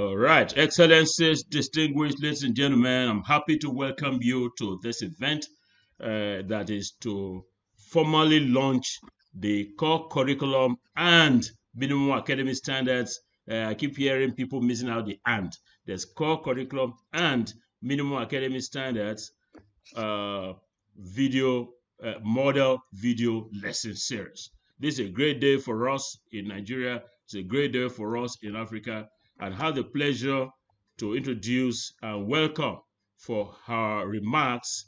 All right, Excellencies, distinguished ladies and gentlemen, I'm happy to welcome you to this event that is to formally launch the core curriculum and minimum academic standards. I keep hearing people missing out the "and." There's core curriculum and minimum academic standards model video lesson series. This is a great day for us in Nigeria. It's a great day for us in Africa, and have the pleasure to introduce and welcome for her remarks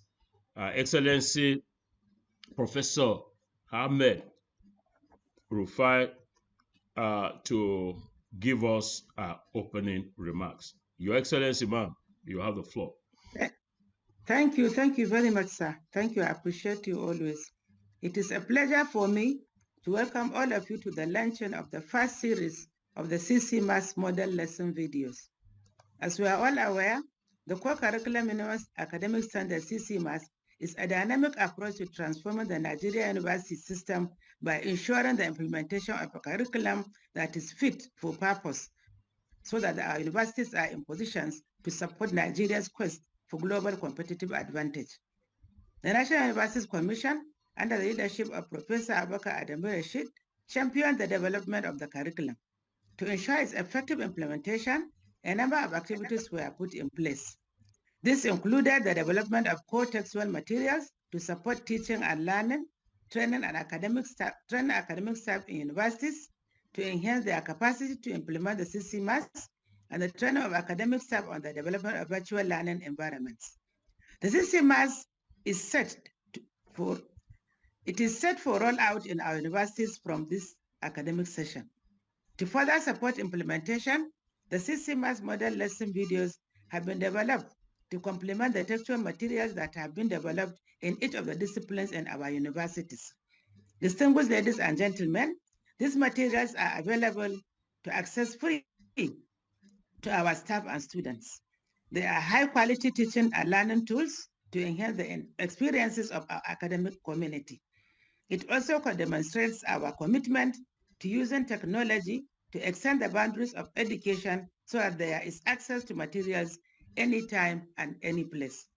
Excellency Professor Ahmed Rufai to give us opening remarks. Your Excellency, ma'am, you have the floor. Thank you very much, sir. Thank you, I appreciate you always. It is a pleasure for me to welcome all of you to the launching of the first series of the CCMAS model lesson videos. As we are all aware, the core curriculum minimum academic standard CCMAS is a dynamic approach to transforming the Nigerian university system by ensuring the implementation of a curriculum that is fit for purpose so that our universities are in positions to support Nigeria's quest for global competitive advantage. The National Universities Commission, under the leadership of Professor Okebukola Rashid, championed the development of the curriculum. To ensure its effective implementation, a number of activities were put in place. This included the development of core textual materials to support teaching and learning, training academic staff in universities to enhance their capacity to implement the CCMAS, and the training of academic staff on the development of virtual learning environments. The CCMAS is set for rollout in our universities from this academic session. To further support implementation, the CCMAS model lesson videos have been developed to complement the textual materials that have been developed in each of the disciplines in our universities. Distinguished ladies and gentlemen, these materials are available to access free to our staff and students. They are high-quality teaching and learning tools to enhance the experiences of our academic community. It also demonstrates our commitment to using technology to extend the boundaries of education so that there is access to materials anytime and any place.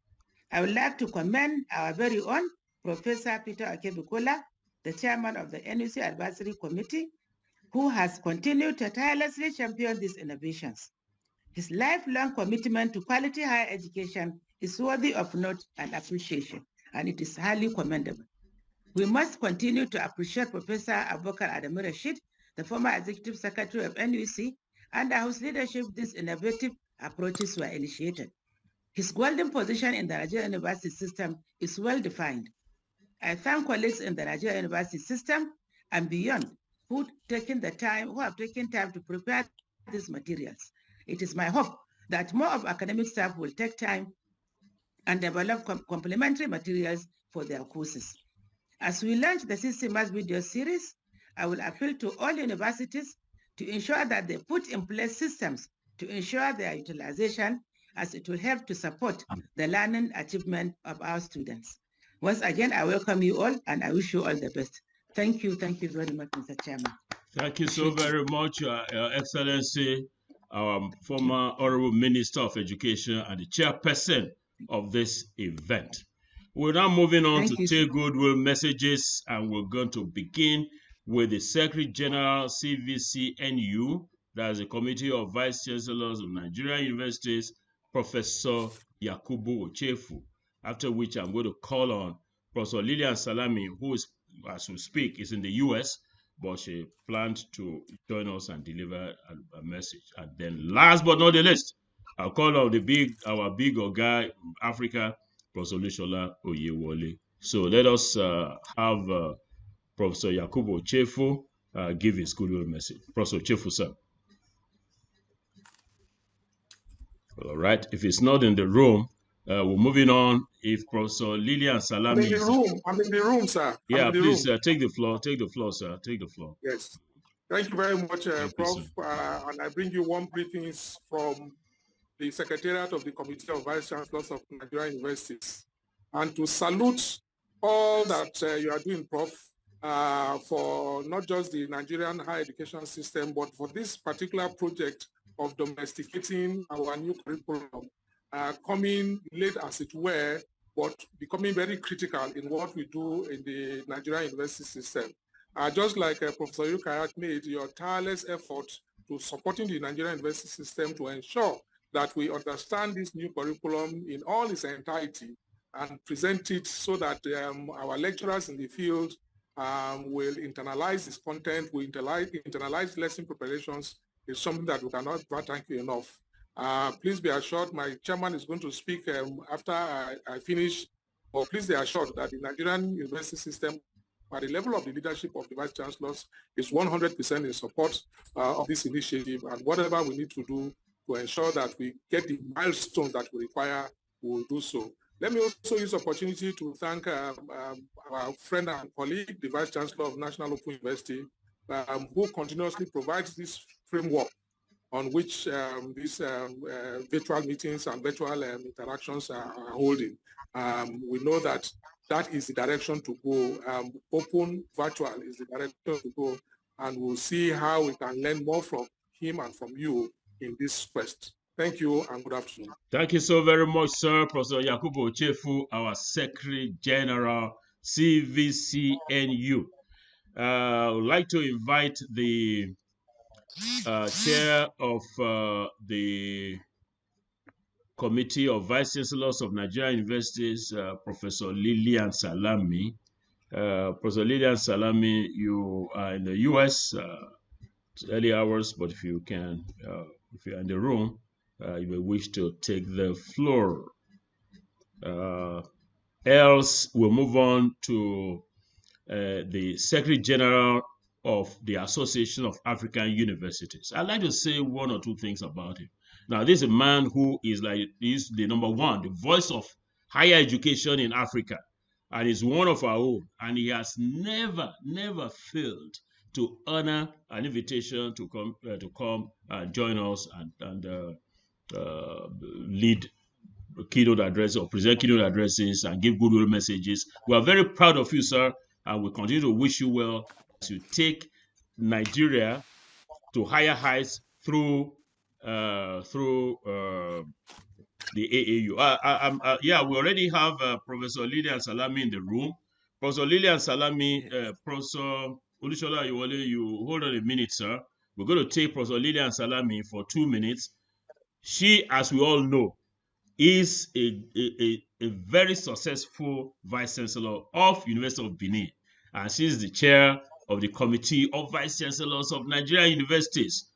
I would like to commend our very own Professor Peter Okebukola, the chairman of the NUC Advisory Committee, who has continued to tirelessly champion these innovations. His lifelong commitment to quality higher education is worthy of note and appreciation, and it is highly commendable. We must continue to appreciate Professor Okebukola Rashid, the former executive secretary of NUC, under whose leadership these innovative approaches were initiated. His golden position in the Nigerian university system is well defined. I thank colleagues in the Nigerian university system and beyond who have taken time to prepare these materials. It is my hope that more of academic staff will take time and develop complementary materials for their courses. As we launch the CCMAS video series, I will appeal to all universities to ensure that they put in place systems to ensure their utilization, as it will help to support the learning achievement of our students. Once again, I welcome you all and I wish you all the best. Thank you very much, Mr. Chairman. Thank you so very much, Your Excellency, our former Honorable Minister of Education and the chairperson of this event. We're now moving on to take goodwill messages, and we're going to begin with the Secretary General CVCNU, that's the Committee of Vice Chancellors of Nigerian Universities, Professor Yakubu Ochefu, after which I'm going to call on Professor Lilian Salami, who is, as we speak, is in the US, but she planned to join us and deliver a message. And then last but not the least, I'll call on our big guy in Africa, Professor Lushola Oyewole. So let us have Professor Yakubu Ochefu give his goodwill message. Professor Ochefu, sir. All right. If it's not in the room, we're moving on. If Professor Lilian Salami I'm in the room, sir. Yeah, please take the floor. Take the floor, sir. Take the floor. Yes. Thank you very much, Prof. And I bring you warm greetings from the Secretariat of the Committee of Vice Chancellors of Nigerian Universities. And to salute all that you are doing, Prof, for not just the Nigerian higher education system, but for this particular project of domesticating our new curriculum, coming late as it were, but becoming very critical in what we do in the Nigerian university system. Just like Professor Yukayat made your tireless effort to supporting the Nigerian university system to ensure that we understand this new curriculum in all its entirety and present it so that our lecturers in the field will internalize its content, will internalize lesson preparations, is something that we cannot thank you enough. Please be assured, my chairman is going to speak after I finish, or please be assured that the Nigerian university system, at the level of the leadership of the Vice Chancellors, is 100% in support of this initiative, and whatever we need to do to ensure that we get the milestones that we require, we will do so. Let me also use the opportunity to thank our friend and colleague, the Vice Chancellor of National Open University, who continuously provides this framework on which these virtual meetings and virtual interactions are holding. We know that that is the direction to go. Open virtual is the direction to go, and we'll see how we can learn more from him and from you in this quest. Thank you and good afternoon. Thank you so very much, sir. Professor Yakubu Ochefu, our Secretary General, CVCNU. I would like to invite the chair of the Committee of Vice Chancellors of Nigerian Universities, Professor Lilian Salami. Professor Lilian Salami, you are in the US, early hours, but if you can, if you're in the room, you may wish to take the floor. Else, we'll move on to the Secretary General of the Association of African Universities. I'd like to say one or two things about him. Now, this is a man who is he's the number one, the voice of higher education in Africa, and is one of our own. And he has never failed to honor an invitation to come and join us and lead keynote addresses or present keynote addresses and give goodwill messages. We are very proud of you, sir, and we continue to wish you well as you take Nigeria to higher heights through the AAU. Yeah, we already have Professor Lilian Salami in the room. Professor Lilian Salami, Professor Olusola Iwole, you hold on a minute, sir. We're going to take Professor Lilian Salami for 2 minutes. She, as we all know, is a very successful Vice Chancellor of University of Benin, and she's the chair of the Committee of Vice Chancellors of Nigerian Universities.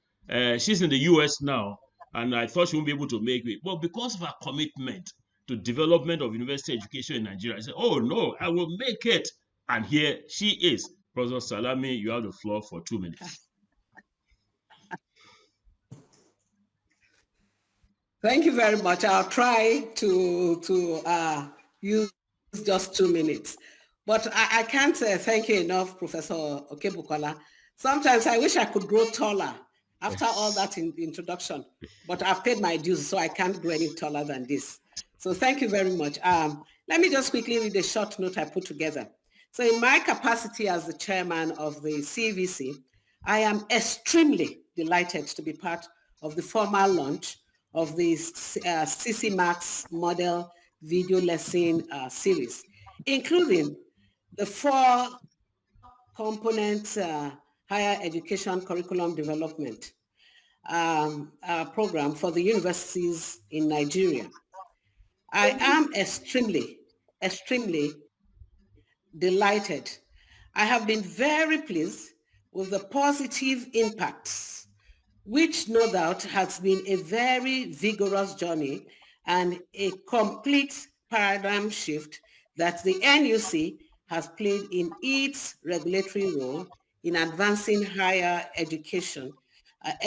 She's in the US now, and I thought she wouldn't be able to make it. But because of her commitment to development of university education in Nigeria, I said, oh no, I will make it. And here she is. Professor Salami, you have the floor for 2 minutes. Thank you very much. I'll try to use just 2 minutes. But I can't say thank you enough, Professor Okebukola. Sometimes I wish I could grow taller after all that introduction, but I've paid my dues, so I can't grow any taller than this. So thank you very much. Let me just quickly read a short note I put together. So in my capacity as the chairman of the CVC, I am extremely delighted to be part of the formal launch of the CCMAS model video lesson series, including the 4 components higher education curriculum development program for the universities in Nigeria. I am extremely delighted. I have been very pleased with the positive impacts, which no doubt has been a very vigorous journey and a complete paradigm shift that the NUC has played in its regulatory role in advancing higher education,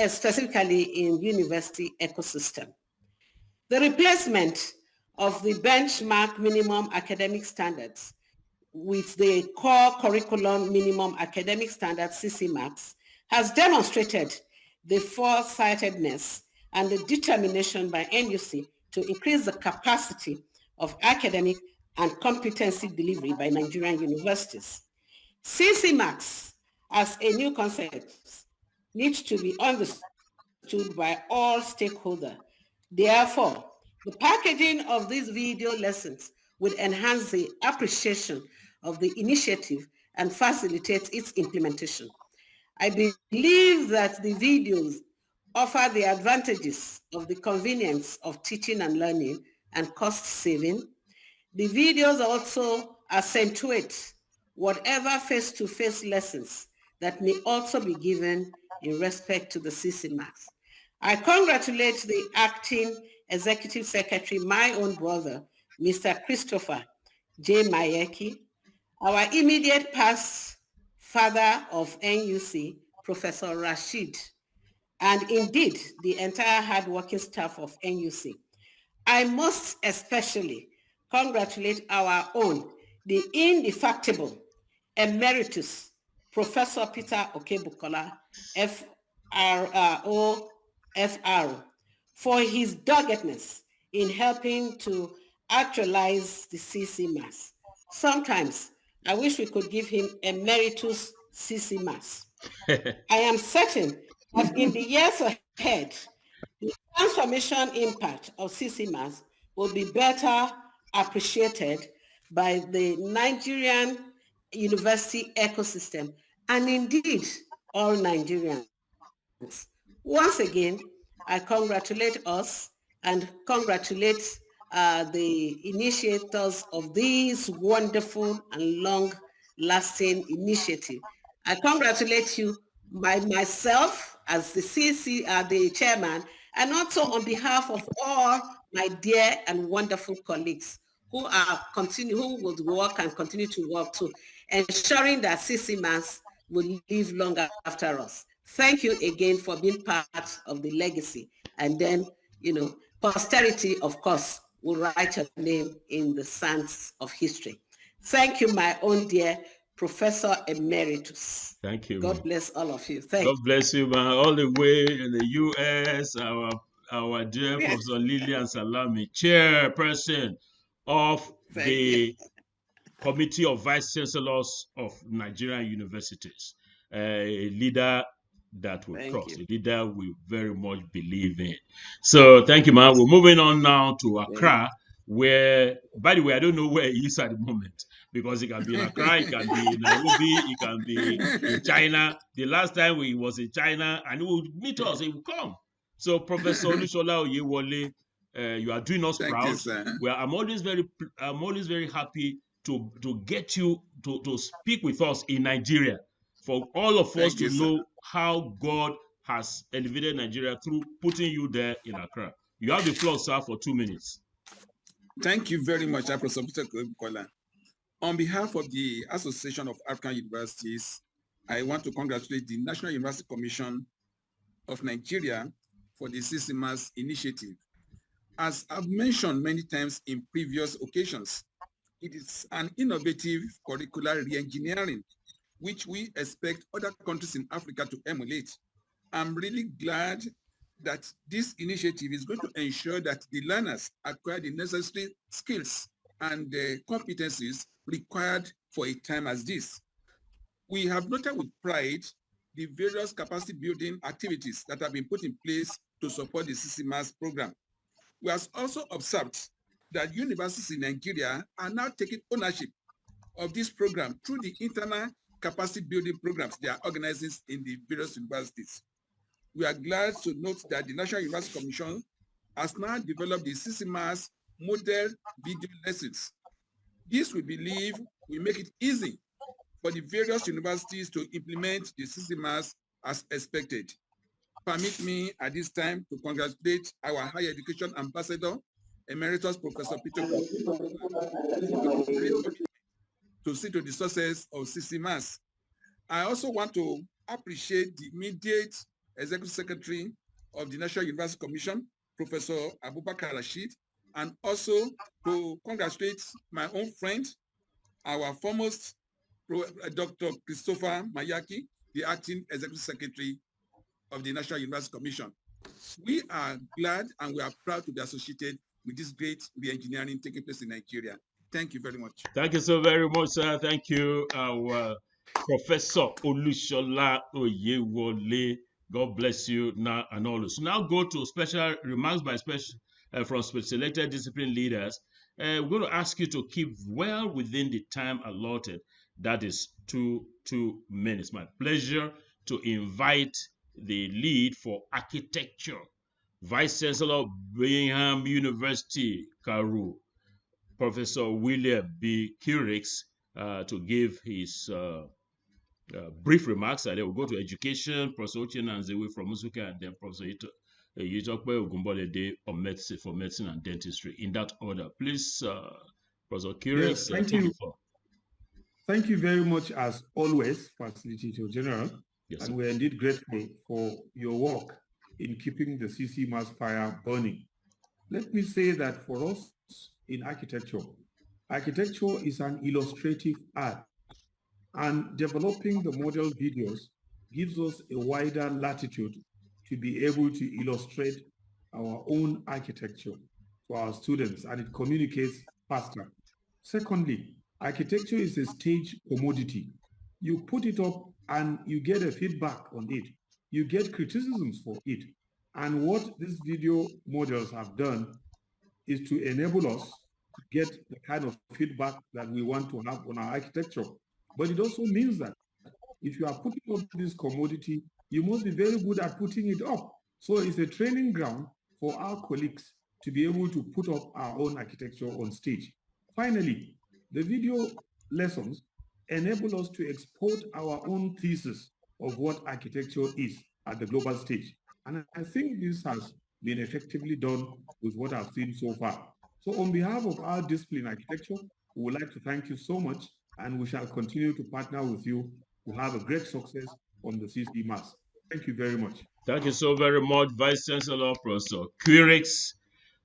specifically in university ecosystem. The replacement of the benchmark minimum academic standards with the core curriculum minimum academic standards, CCMAS, has demonstrated the foresightedness and the determination by NUC to increase the capacity of academic and competency delivery by Nigerian universities. CCMAS, as a new concept, needs to be understood understood by all stakeholders. Therefore, the packaging of these video lessons will enhance the appreciation of the initiative and facilitate its implementation. I believe that the videos offer the advantages of the convenience of teaching and learning and cost saving. The videos also accentuate whatever face-to-face lessons that may also be given in respect to the CCMAS. I congratulate the acting executive secretary, my own brother, Mr. Christopher J. Mayeki, our immediate past father of NUC, Professor Rashid, and indeed the entire hardworking staff of NUC. I must especially congratulate our own, the indefatigable emeritus, Professor Peter Okebukola, FRO, for his doggedness in helping to actualize the CCMAS. Sometimes I wish we could give him emeritus CCMAS. I am certain that in the years ahead, the transformation impact of CCMAS will be better appreciated by the Nigerian university ecosystem and indeed all Nigerians. Once again, I congratulate us and congratulate the initiators of this wonderful and long-lasting initiative. I congratulate you by myself as the the chairman, and also on behalf of all my dear and wonderful colleagues who will work and continue to work to ensuring that CCMAS will live long after us. Thank you again for being part of the legacy. And then, posterity, of course, will write your name in the sands of history. Thank you, my own dear Professor Emeritus. Thank you. God bless all of you. God bless you, man. All the way in the U.S., our dear Professor Lillian Salami, chairperson of the Committee of Vice Chancellors of Nigerian Universities, a leader that will cross, a leader we very much believe in. So thank you, man. We're moving on now to Accra, where, by the way, I don't know where he is at the moment, because it can be in Accra, it can be in Nairobi, it can be in China. The last time he was in China, and he would meet us, he would come. So Professor Olushola Oyewole, you are doing us proud. I'm always very happy to get you to speak with us in Nigeria, for all of us to know how God has elevated Nigeria through putting you there in Accra. You have the floor, sir, for 2 minutes. Thank you very much, Professor Peter Okebukola. On behalf of the Association of African Universities, I want to congratulate the National University Commission of Nigeria for the CCMAS initiative. As I've mentioned many times in previous occasions, it is an innovative curricular re-engineering, which we expect other countries in Africa to emulate. I'm really glad that this initiative is going to ensure that the learners acquire the necessary skills and competencies required for a time as this. We have noted with pride the various capacity building activities that have been put in place to support the CCMAS program. We have also observed that universities in Nigeria are now taking ownership of this program through the internal capacity building programs they are organizing in the various universities. We are glad to note that the National University Commission has now developed the CCMAS model video lessons. This, we believe, will make it easy for the various universities to implement the CCMAS as expected. Permit me at this time to congratulate our higher education ambassador, Emeritus Professor Peter to see to the success of CCMAS. I also want to appreciate the immediate Executive Secretary of the National University Commission, Professor Abubakar Rashid, and also to congratulate my own friend, our foremost Dr. Christopher Mayaki, the Acting Executive Secretary of the National University Commission. We are glad and we are proud to be associated with this great re-engineering taking place in Nigeria. Thank you very much. Thank you so very much, sir. Thank you, our Professor Olushola Oyewole, God bless you now and always. So now go to special remarks by from selected discipline leaders. We're going to ask you to keep well within the time allotted. That is 2 minutes. My pleasure to invite the lead for architecture, Vice Chancellor of Birmingham University, Karu, Professor William B. Curix, to give his brief remarks, and then we'll go to education, Professor Ochenazewe from Musuka, and then Professor Yitokpe Ogumbolede for medicine and dentistry, in that order. Please, Professor Curix, yes, thank you. Thank you very much, as always, Facilitator General. Yes, and we're indeed grateful for your work in keeping the CCMAS fire burning. Let me say that for us in architecture, architecture is an illustrative art, and developing the model videos gives us a wider latitude to be able to illustrate our own architecture to our students, and it communicates faster. Secondly, architecture is a stage commodity. You put it up and you get a feedback on it. You get criticisms for it. And what these video models have done is to enable us to get the kind of feedback that we want to have on our architecture. But it also means that if you are putting up this commodity, you must be very good at putting it up. So it's a training ground for our colleagues to be able to put up our own architecture on stage. Finally, the video lessons enable us to export our own thesis of what architecture is at the global stage. And I think this has been effectively done with what I've seen so far. So on behalf of our discipline architecture, we would like to thank you so much, and we shall continue to partner with you to have a great success on the CCMAS. Thank you very much. Thank you so very much, Vice Chancellor, Professor Curix.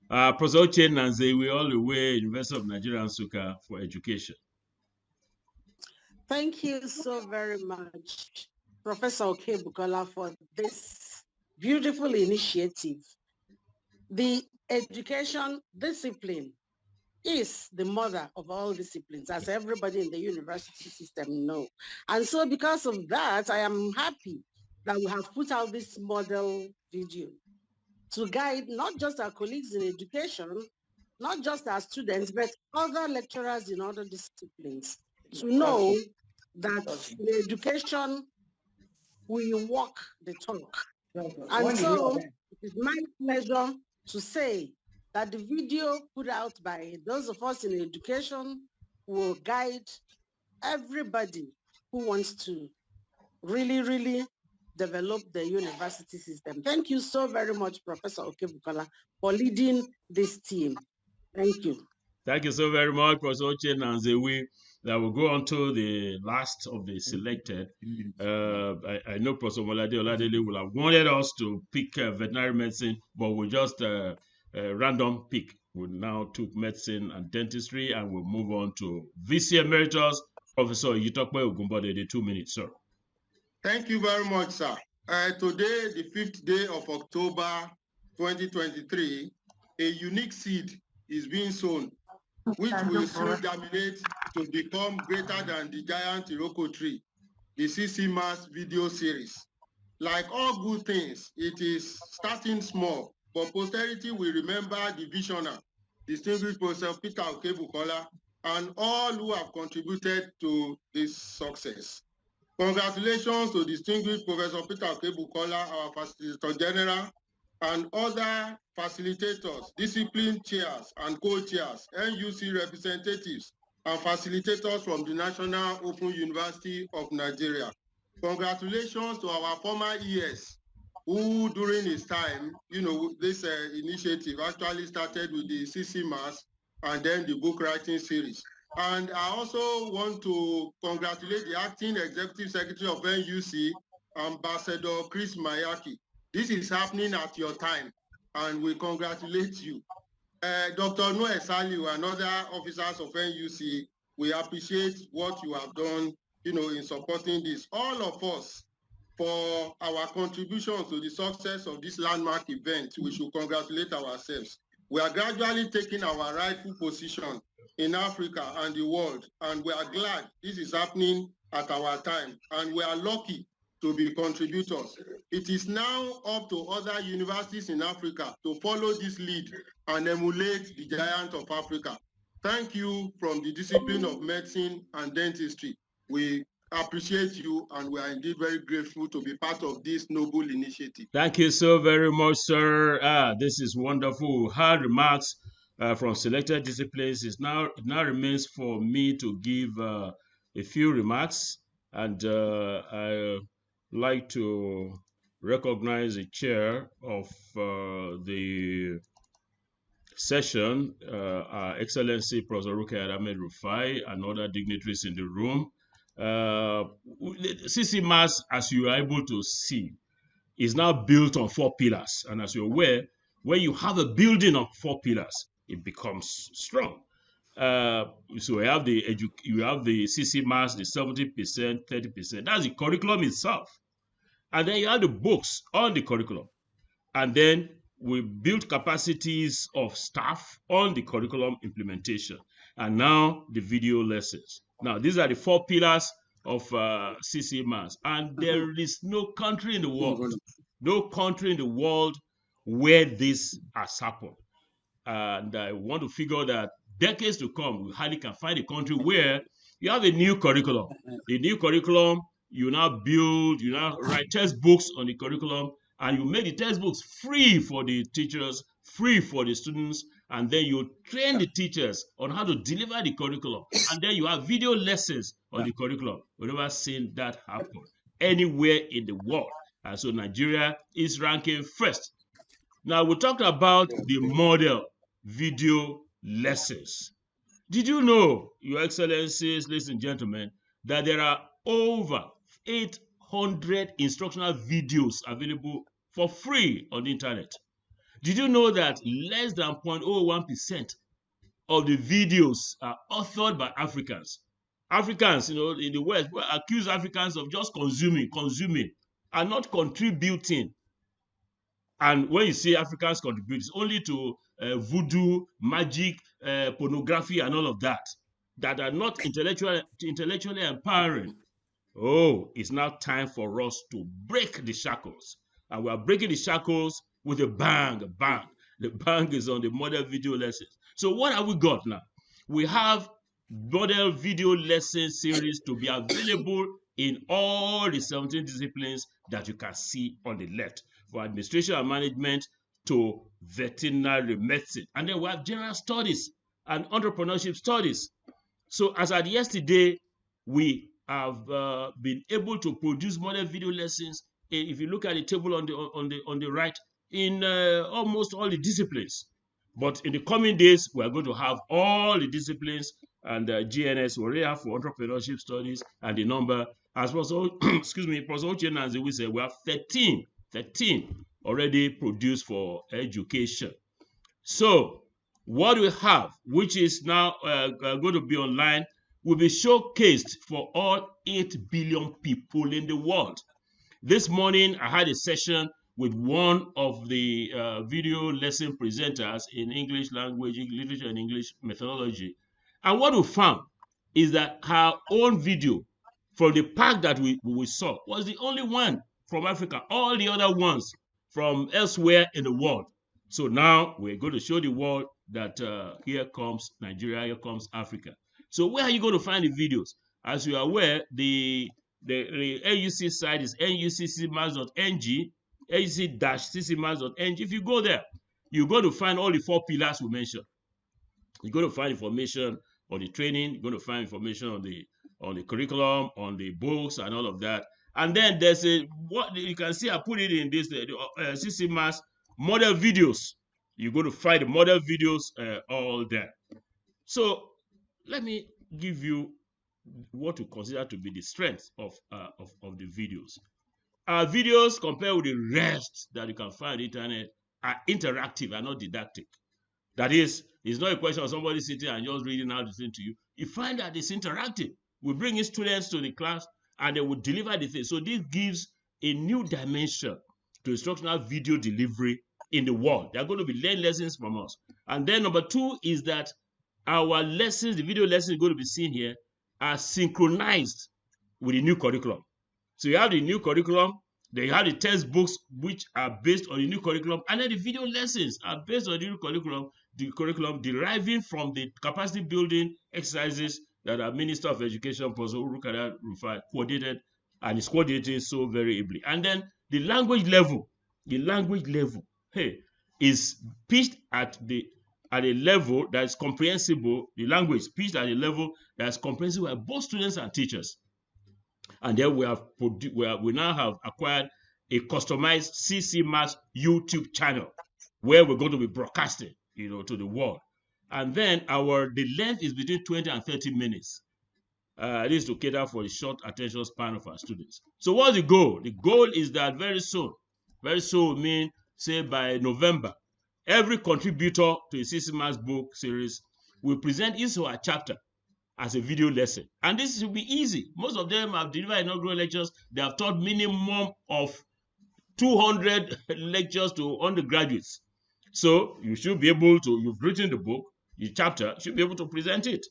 Professor Ochenazewe, all the way, University of Nigeria, Nsukka, for education. Thank you so very much, Professor Okebukola, for this beautiful initiative. The education discipline is the mother of all disciplines, as everybody in the university system know. And so because of that, I am happy that we have put out this model video to guide not just our colleagues in education, not just our students, but other lecturers in other disciplines to know that in education, we walk the talk. And so it is my pleasure to say that the video put out by those of us in education will guide everybody who wants to really, really develop the university system. Thank you so very much, Professor Okebukola, for leading this team. Thank you. Thank you so very much, Professor Ochenazewe. That will go on to the last of the selected. I know Professor Oladele will have wanted us to pick veterinary medicine, but we just random pick. We now took medicine and dentistry, and we'll move on to VC Emeritus, Professor Yitokpe Ogumbolede, 2 minutes, sir. Thank you very much, sir. Today, the 5th day of October 2023, a unique seed is being sown, which will soon germinate to become greater than the giant Iroko tree, the CCMAS video series. Like all good things, it is starting small, but posterity will remember the visionary, distinguished Professor Peter Okebukola, and all who have contributed to this success. Congratulations to distinguished Professor Peter Okebukola, our Facilitator General, and other facilitators, discipline chairs and co-chairs, NUC representatives, and facilitators from the National Open University of Nigeria. Congratulations to our former ES, who during his time, this initiative actually started with the CCMAS and then the book writing series. And I also want to congratulate the Acting Executive Secretary of NUC, Ambassador Chris Mayaki. This is happening at your time, and we congratulate you. Dr. Noe Saliu and other officers of NUC, we appreciate what you have done, in supporting this. All of us, for our contribution to the success of this landmark event, we should congratulate ourselves. We are gradually taking our rightful position in Africa and the world, and we are glad this is happening at our time, and we are lucky to be contributors. It is now up to other universities in Africa to follow this lead and emulate the giant of Africa. Thank you from the discipline of medicine and dentistry. We appreciate you, and we are indeed very grateful to be part of this noble initiative. Thank you so very much, sir. This is wonderful. Hard remarks from selected disciplines. It now remains for me to give a few remarks, and I like to recognize the chair of the session, Our Excellency Professor Rukayat Ahmed Rufai, and other dignitaries in the room. CCMAS, as you are able to see, is now built on 4 pillars. And as you're aware, when you have a building of 4 pillars, it becomes strong. So you have the CCMAS, the 70%, 30%. That's the curriculum itself. And then you have the books on the curriculum. And then we build capacities of staff on the curriculum implementation. And now the video lessons. Now, these are the 4 pillars of CCMAS. And there is no country in the world, where this has happened. And I want to figure that decades to come, we hardly can find a country where you have a new curriculum. The new curriculum, you now write textbooks on the curriculum, and you make the textbooks free for the teachers, free for the students, and then you train the teachers on how to deliver the curriculum. And then you have video lessons on the curriculum. We've never seen that happen anywhere in the world. And so Nigeria is ranking first. Now, we talked about the model video lessons. Did you know, Your Excellencies, ladies and gentlemen, that there are over 800 instructional videos available for free on the internet? Did you know that less than 0.01% of the videos are authored by Africans? Africans, in the West, accuse Africans of just consuming, and not contributing. And when you say Africans contribute, it's only to voodoo, magic, pornography, and all of that are not intellectually empowering. Oh, it's now time for us to break the shackles. And we are breaking the shackles with a bang, The bang is on the model video lessons. So what have we got now? We have model video lesson series to be available in all the 17 disciplines that you can see on the left, for administration and management to veterinary medicine. And then we have general studies and entrepreneurship studies. So as at yesterday, we have been able to produce model video lessons. If you look at the table on the right, in almost all the disciplines. But in the coming days, we are going to have all the disciplines, and GNS we already have for entrepreneurship studies, and the number, as Professor Uchenna we said, we have 13 already produced for education. So what we have, which is now going to be online, will be showcased for all 8 billion people in the world. This morning, I had a session with one of the video lesson presenters in English language, literature, and English methodology. And what we found is that her own video from the pack that we saw was the only one from Africa. All the other ones from elsewhere in the world. So now we're going to show the world that here comes Nigeria, here comes Africa. So where are you going to find the videos? As you are aware, the NUC site is nuccmas.ng, nuc-ccmas.ng. If you go there, you're going to find all the 4 pillars we mentioned. You're going to find information on the training, you're going to find information on the curriculum, on the books, and all of that. And then there's what you can see, I put it in this CCMAS model videos. You're going to find the model videos all there. So let me give you what we consider to be the strength of the videos. Our videos, compared with the rest that you can find on the internet, are interactive and not didactic. That is, it's not a question of somebody sitting and just reading out the thing to you. You find that it's interactive. We bring in students to the class and they will deliver the thing. So this gives a new dimension to instructional video delivery in the world. They're going to be learning lessons from us. And then number 2 is that our lessons, the video lessons going to be seen here, are synchronized with the new curriculum. So you have the new curriculum, then you have the textbooks which are based on the new curriculum, and then the video lessons are based on the new curriculum, deriving from the capacity building exercises that our Minister of Education, Professor Urukada Rufai, coordinated and is coordinating so very ably. And then the language level, hey, is pitched at a level that is comprehensible. The language pitched at a level that is comprehensible by both students and teachers. And then we now have acquired a customized CCMAS YouTube channel where we're going to be broadcasting, to the world. And then the length is between 20 and 30 minutes. This is to cater for the short attention span of our students. So what's the goal? The goal is that very soon mean say by November, every contributor to a CCMAS book series will present his or her chapter as a video lesson. And this will be easy. Most of them have delivered inaugural lectures. They have taught minimum of 200 lectures to undergraduates. So you should be able to, you've written the book, the chapter, you should be able to present it.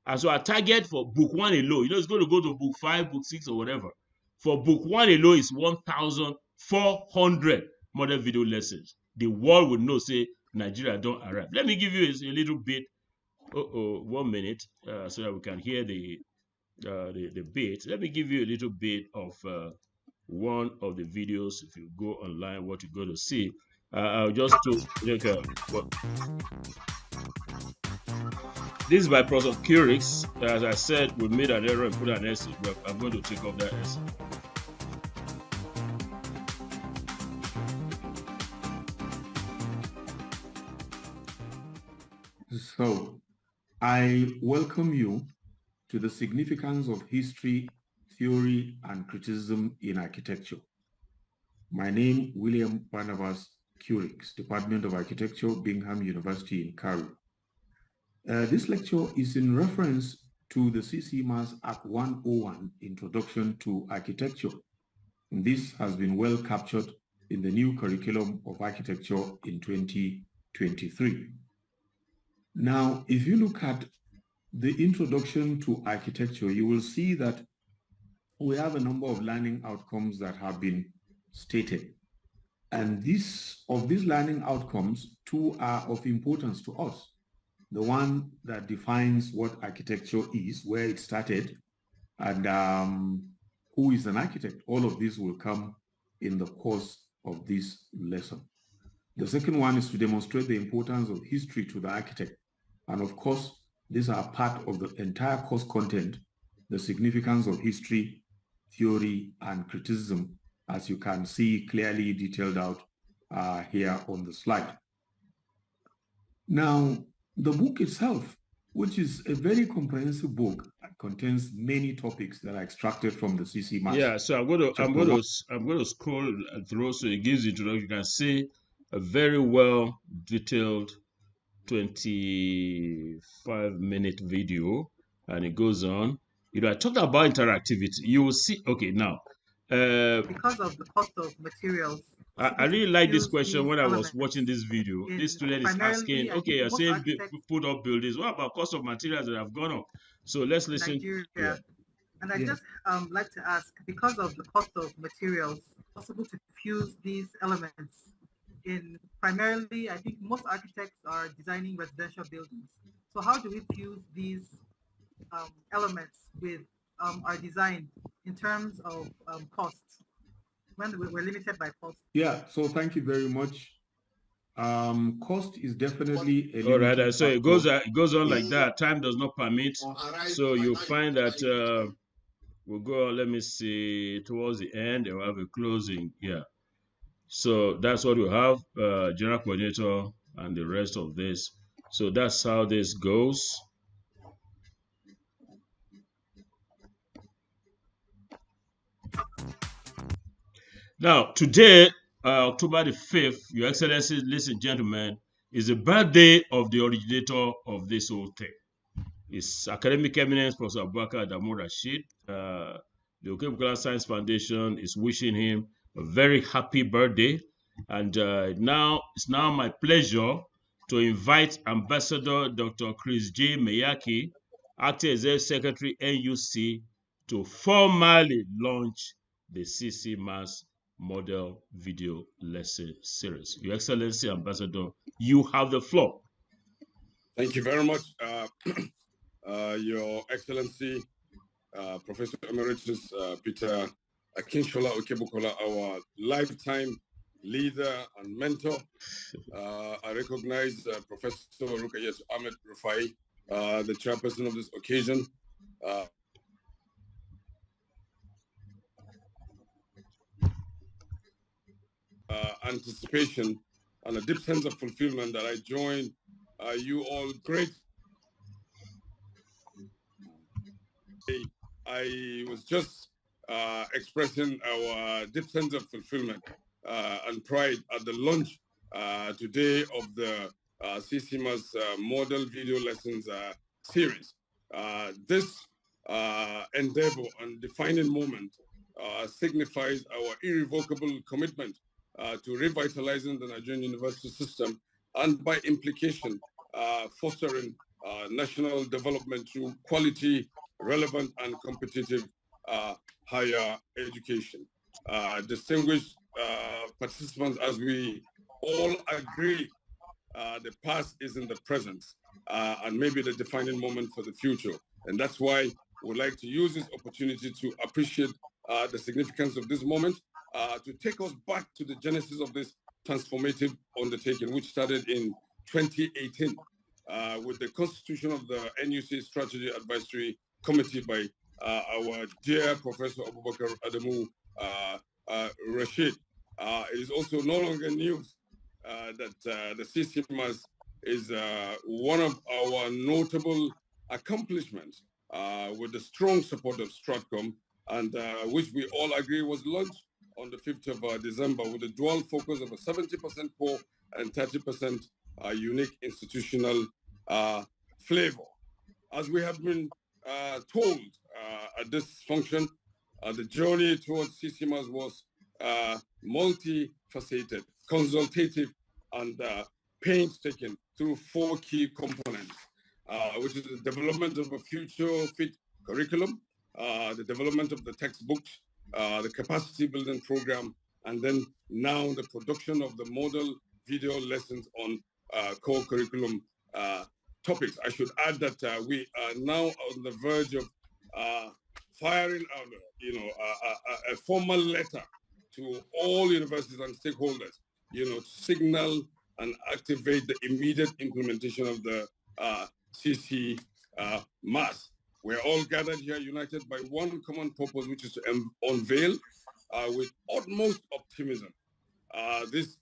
And so our target for book 1 alone, it's going to go to book 5, book 6, or whatever. For book 1 alone is 1,400 model video lessons. The world will know, say, Nigeria don't arrive. Let me give you a little bit, 1 minute, so that we can hear the bit. Let me give you a little bit of one of the videos. If you go online, what you're going to see. I'll just this is by Professor Curix. As I said, we made an error and put an essay, but I'm going to take off that essay. So, I welcome you to the significance of history, theory, and criticism in architecture. My name, William Barnabas Curix, Department of Architecture, Bingham University in Cairo. This lecture is in reference to the CCMAS Act 101, Introduction to Architecture. And this has been well captured in the new curriculum of architecture in 2023. Now, if you look at the introduction to architecture, you will see that we have a number of learning outcomes that have been stated. And of these learning outcomes, 2 are of importance to us. The one that defines what architecture is, where it started, and who is an architect. All of these will come in the course of this lesson. The second one is to demonstrate the importance of history to the architect. And of course, these are part of the entire course content, the significance of history, theory, and criticism, as you can see clearly detailed out here on the slide. Now, the book itself, which is a very comprehensive book, contains many topics that are extracted from the CCMAS. Yeah, so I'm going to scroll through so it gives you introduction. You can see a very well detailed 25-minute video, and it goes on. I talked about interactivity. You will see. Okay, now because of the cost of materials. I really like this question when I was watching this video. This student is asking, okay, you're saying put up buildings. What about cost of materials that have gone up? So let's listen. Yeah. And I just like to ask, because of the cost of materials, possible to fuse these elements in primarily, I think most architects are designing residential buildings. So how do we fuse these elements with our design in terms of costs, when we're limited by cost? Yeah, so thank you very much. Cost is definitely a all right. So it goes on like that. Time does not permit. So you'll find that we'll go on, let me see, towards the end, we'll have a closing. Yeah. So that's what we have, general coordinator and the rest of this. So that's how this goes. Now, today, October the 5th, Your Excellencies, ladies and gentlemen, is the birthday of the originator of this whole thing. His academic eminence, Professor Abubakar Adamu Rashid. The Okebukola Science Foundation is wishing him a very happy birthday. And now it's my pleasure to invite Ambassador Dr. Chris J. Meyaki, Acting Executive Secretary, NUC, to formally launch the CCMAS Model Video Lesson Series. Your Excellency, Ambassador, you have the floor. Thank you very much, Your Excellency, Professor Emeritus Peter Akinshola Okebukola, our lifetime leader and mentor. I recognize Professor Rukayat Ahmed Rufai, the chairperson of this occasion. Anticipation and a deep sense of fulfillment that I join you all great. I was just expressing our deep sense of fulfillment and pride at the launch today of the CCMAS Model Video Lessons series. This endeavor and defining moment signifies our irrevocable commitment to revitalizing the Nigerian university system and by implication, fostering national development through quality, relevant and competitive higher education. Distinguished participants, as we all agree, the past is in the present and maybe the defining moment for the future. And that's why we'd like to use this opportunity to appreciate the significance of this moment, to take us back to the genesis of this transformative undertaking, which started in 2018 with the constitution of the NUC Strategy Advisory Committee by our dear Professor Abubakar Adamu Rashid. It is also no longer news that the CCMAS is one of our notable accomplishments with the strong support of Stratcom, and which we all agree was launched on the 5th of December with a dual focus of a 70% core and 30% unique institutional flavor. As we have been told at this function, the journey towards CCMAS was multifaceted, consultative, and painstaking through 4 key components, which is the development of a future-fit curriculum, the development of the textbooks, the capacity building program, and then now the production of the model video lessons on core curriculum topics. I should add that we are now on the verge of firing out, a formal letter to all universities and stakeholders, to signal and activate the immediate implementation of the CCMAS. We're all gathered here united by one common purpose, which is to unveil with utmost optimism this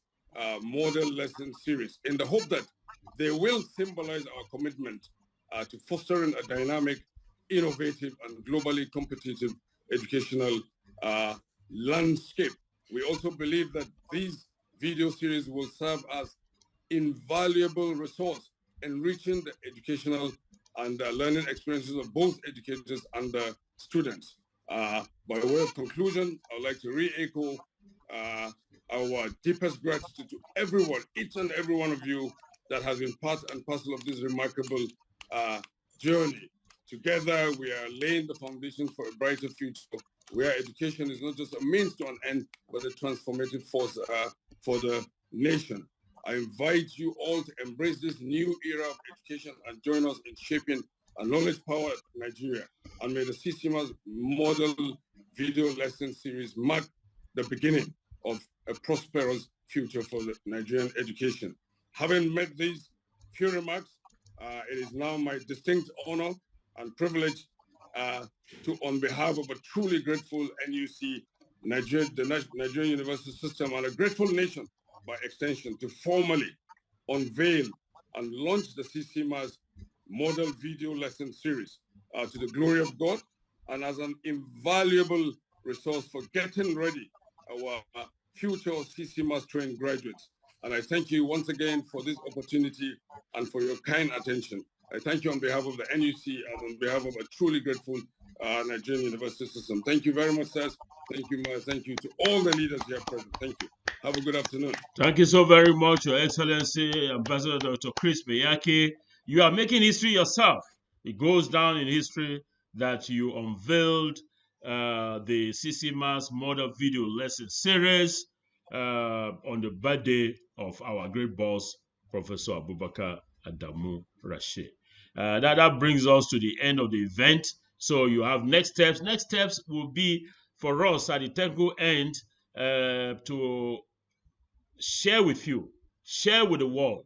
model lesson series in the hope that they will symbolize our commitment to fostering a dynamic, innovative, and globally competitive educational landscape. We also believe that these video series will serve as invaluable resource enriching the educational and learning experiences of both educators and students. By way of conclusion, I would like to re-echo our deepest gratitude to everyone, each and every one of you that has been part and parcel of this remarkable journey. Together, we are laying the foundation for a brighter future where education is not just a means to an end, but a transformative force for the nation. I invite you all to embrace this new era of education and join us in shaping a knowledge power Nigeria. And may the CCMAS Model Video Lesson Series mark the beginning of a prosperous future for the Nigerian education. Having made these few remarks, it is now my distinct honor and privilege to, on behalf of a truly grateful NUC, the Nigerian University System, and a grateful nation by extension, to formally unveil and launch the CCMAS Model Video Lesson Series to the glory of God and as an invaluable resource for getting ready our future CCMAS trained graduates. And I thank you once again for this opportunity and for your kind attention. I thank you on behalf of the NUC and on behalf of a truly grateful Nigerian university system. Thank you very much, sirs. Thank you, Ma. Thank you to all the leaders here present. Thank you. Have a good afternoon. Thank you so very much, Your Excellency, Ambassador Dr. Chris Meyake. You are making history yourself. It goes down in history that you unveiled the CCMAS model video lesson series on the birthday of our great boss, Professor Abubakar Adamu Rashid. That brings us to the end of the event. So you have next steps. Next steps will be for us at the technical end to share with you, share with the world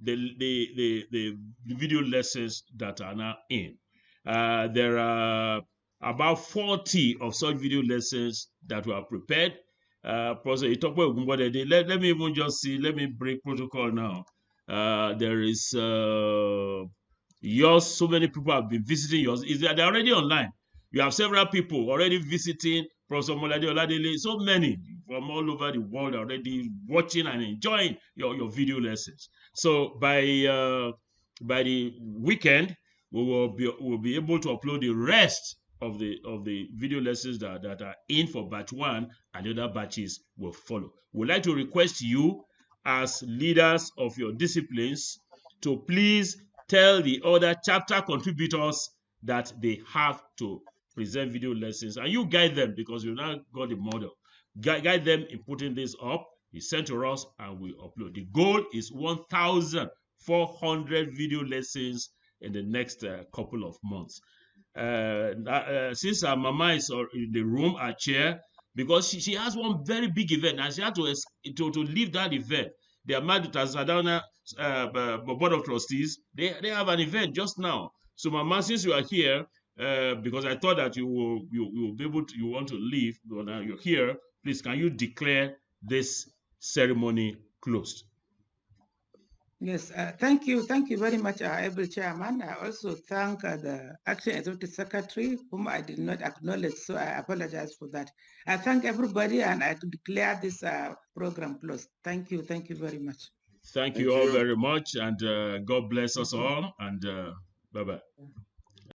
the video lessons that are now in. There are about 40 of such video lessons that were prepared. Let me even just see, let me break protocol now. There is yours, so many people have been visiting yours. They're already online. You have several people already visiting Professor Molade Oladele, so many from all over the world already watching and enjoying your video lessons. So by the weekend, we'll be able to upload the rest of the video lessons that are in for batch 1, and the other batches will follow. We'd like to request you as leaders of your disciplines to please tell the other chapter contributors that they have to present video lessons, and you guide them, because you now got the model. Guide them in putting this up. It's sent to us and we upload. The goal is 1,400 video lessons in the next couple of months. Since our mama is in the room, our chair, because she has one very big event and she had to leave that event. The Ahmadu Tazadana Board of Trustees, they have an event just now. So mama, since you are here, because I thought that you will be able to, you want to leave, but now you're here, please can you declare this ceremony closed? Yes, thank you very much, able chairman. I also thank the acting executive secretary, whom I did not acknowledge, so I apologize for that. I thank everybody, and I declare this program closed. Thank you very much. Thank you all very much, and God bless us all, and bye-bye.